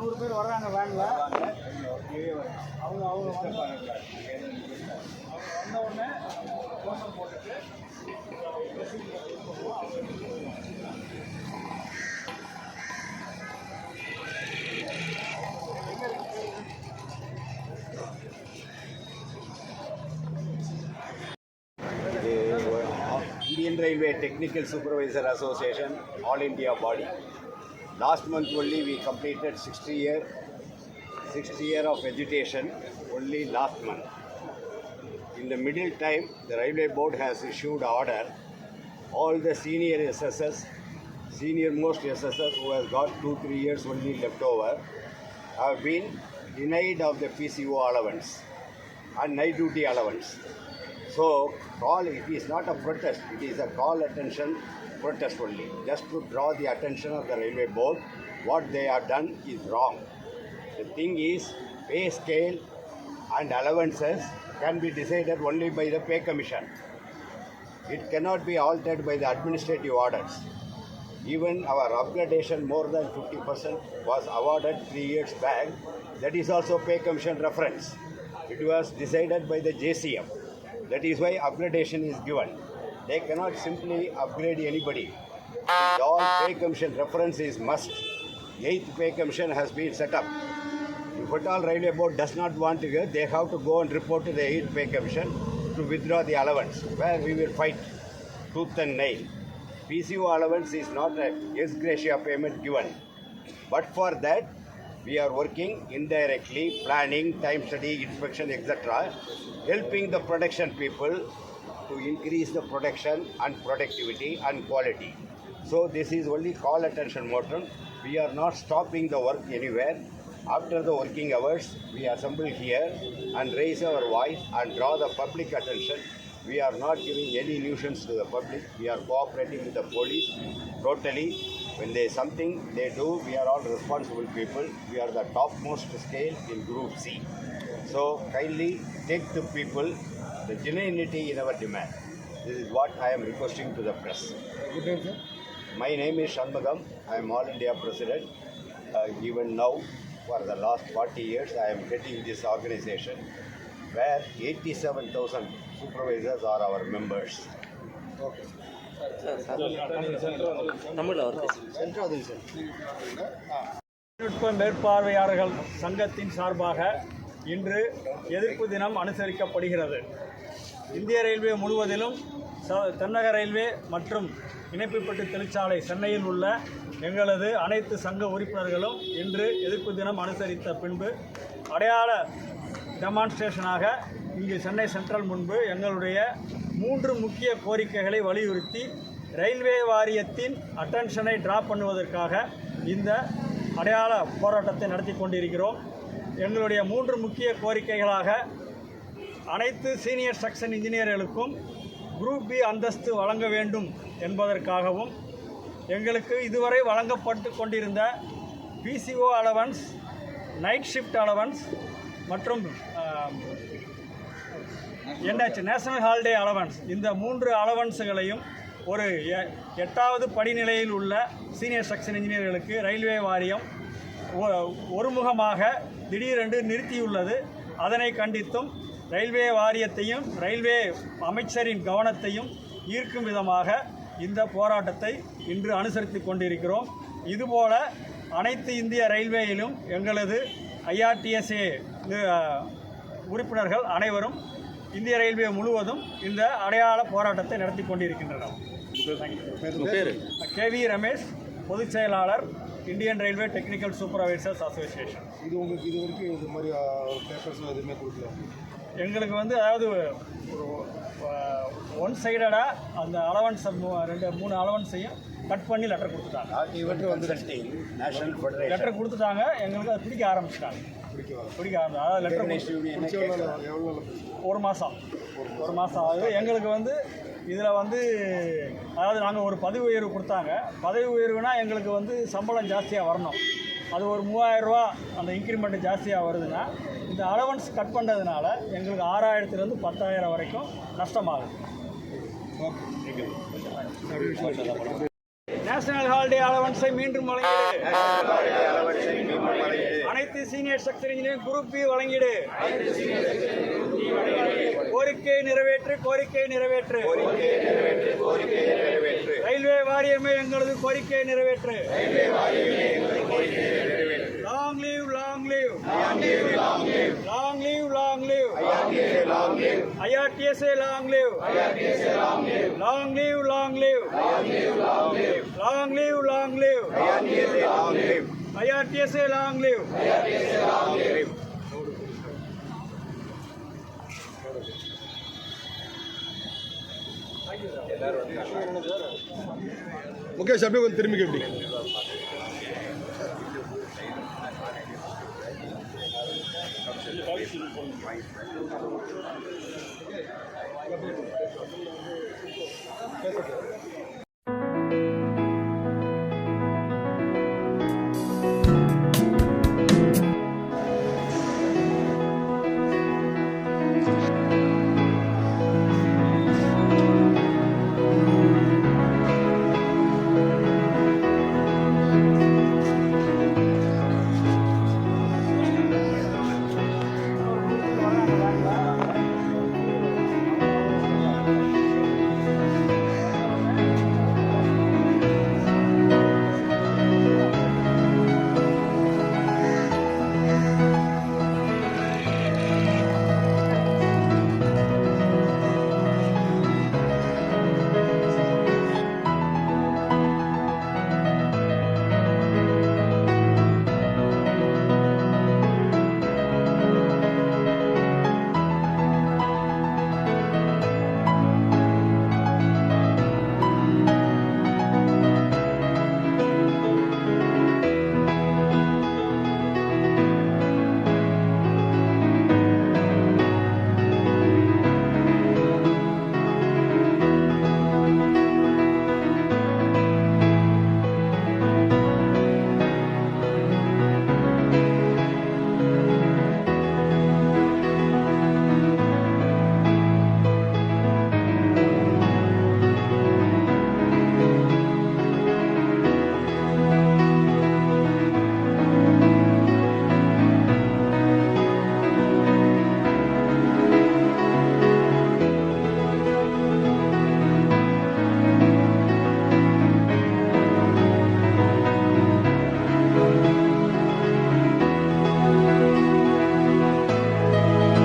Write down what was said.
100 பேர் வர்றாங்க வேனில். அவங்க வந்த உடனே கோஷம் போட்டுட்டு Indian Railway Technical Supervisor Association, All India body. Last month only we completed 60 year of agitation, only last month. In the middle time, the Railway Board has issued order. All the senior SSS, senior most SSS who has got 2-3 years only left over, have been denied of the PCO allowance and night duty allowance. So, it is not a protest, it is a call attention protest only. Just to draw the attention of the Railway Board, what they have done is wrong. The thing is, pay scale and allowances can be decided only by the pay commission. It cannot be altered by the administrative orders. Even our upgradation more than 50% was awarded 3 years back. That is also pay commission reference. It was decided by the JCM. That is why upgradation is given. They cannot simply upgrade anybody. All pay commission reference is must. 8th pay commission has been set up. If at all Railway Board does not want to go, they have to go and report to the 8th pay commission to withdraw the allowance, where we will fight tooth and nail. PCO allowance is not a ex gratia payment given. But for that, we are working indirectly, planning, time study, inspection, etc., helping the production people to increase the production and productivity and quality. So this is only call attention motion. We are not stopping the work anywhere. After the working hours, we assemble here and raise our voice and draw the public attention. We are not giving any nuisance to the public. We are cooperating with the police totally. When there is something they do, we are all responsible people. We are the topmost scale in Group C. So kindly take to people the genuinity in our demand. This is what I am requesting to the press. Good day, sir. My name is Shanmugam. I am All India President. Even now, for the last 40 years, I am heading this organization where 87,000 supervisors are our members. Okay. தொழில்நுட்ப மேற்பார்வையாளர்கள் சங்கத்தின் சார்பாக இன்று எதிர்ப்பு தினம் அனுசரிக்கப்படுகிறது. இந்திய railway முழுவதிலும் தென்னக ரயில்வே மற்றும் இணைப்புப்பட்டு தொழிற்சாலை சென்னையில் உள்ள எங்களது அனைத்து சங்க உறுப்பினர்களும் இன்று எதிர்ப்பு தினம் அனுசரித்த பின்பு அடையாள டெமான்ஸ்ட்ரேஷனாக இங்கு சென்னை சென்ட்ரல் முன்பு எங்களுடைய 3 முக்கிய கோரிக்கைகளை வலியுறுத்தி ரயில்வே வாரியத்தின் அட்டென்ஷனை டிராப் பண்ணுவதற்காக இந்த அடையாள போராட்டத்தை நடத்தி கொண்டிருக்கிறோம். எங்களுடைய 3 முக்கிய கோரிக்கைகளாக அனைத்து சீனியர் செக்ஷன் இன்ஜினியர்களுக்கும் குரூப் பி அந்தஸ்து வழங்க வேண்டும் என்பதற்காகவும், எங்களுக்கு இதுவரை வழங்கப்பட்டு கொண்டிருந்த PCO allowance, night shift allowance மற்றும் நேஷனல் ஹாலிடே அலவன்ஸ், இந்த 3 அலவன்ஸுகளையும் ஒரு 8வது படிநிலையில் உள்ள சீனியர் செக்ஷன் இன்ஜினியர்களுக்கு ரயில்வே வாரியம் ஒருமுகமாக திடீரென்று நிறுத்தியுள்ளது. அதனை கண்டித்தும் ரயில்வே வாரியத்தையும் ரயில்வே அமைச்சரின் கவனத்தையும் ஈர்க்கும் விதமாக இந்த போராட்டத்தை இன்று அனுசரித்து கொண்டிருக்கிறோம். இதுபோல அனைத்து இந்திய ரயில்வேயிலும் எங்களது IRTSA உறுப்பினர்கள் அனைவரும் இந்திய ரயில்வே முழுவதும் இந்த அடையாள போராட்டத்தை நடத்தி கொண்டிருக்கின்றனர். KV ரமேஷ், பொதுச் செயலாளர், Indian railway technical supervisors association. இது உங்களுக்கு இது வரைக்கும் இது மாதிரி பேப்பர்ஸ் எதுவுமே கொடுக்கல? எங்களுக்கு அதாவது ஒன் சைடடாக அந்த அலவன்ஸ் 2-3 அலவன்ஸையும் கட் பண்ணி லெட்டர் கொடுத்துட்டாங்க. லெட்டர் கொடுத்துட்டாங்க, எங்களுக்கு அது பிடிக்க ஆரம்பிச்சிட்டாங்க. அதாவது லெட்டர் ஒரு மாதம் ஆகுது. எங்களுக்கு இதில் அதாவது நாங்கள் ஒரு பதவி உயர்வு கொடுத்தாங்க. பதவி உயர்வுனா எங்களுக்கு சம்பளம் ஜாஸ்தியாக வரணும். அது ஒரு 3000 ரூபா அந்த இன்க்ரிமெண்ட் ஜாஸ்தியாக வருதுன்னா, இந்த அலவன்ஸ் கட் பண்ணுறதுனால எங்களுக்கு 6000லேருந்து 10,000 வரைக்கும் நஷ்டமாகுது. நேஷனல் ஹாலிடே அலவன்ஸை மீண்டும் வழங்கிடு. நேஷனல் ஹாலிடே அலவன்ஸை மீண்டும் வழங்கிடு. அனைத்து senior structure engineering group B வழங்கிடு. கோரிக்கை நிறைவேற்று, கோரிக்கை நிறைவேற்று. கோரிக்கை நிறைவேற்று, கோரிக்கை நிறைவேற்று. ரயில்வே வாரியமே எங்களது கோரிக்கை நிறைவேற்று. ரயில்வே வாரியமே எங்களது கோரிக்கை நிறைவேற்று. Long leave, long leave, long leave, long leave, long leave, long leave. IRTSA long leave, IRTSA long leave, IRTSA long leave, long leave, long leave, long leave, long leave, long leave, long leave. IRTSA long leave, IRTSA long leave. IRTSA long leave. Mukesh அப்படியே கொஞ்சம் திரும்பி எப்படி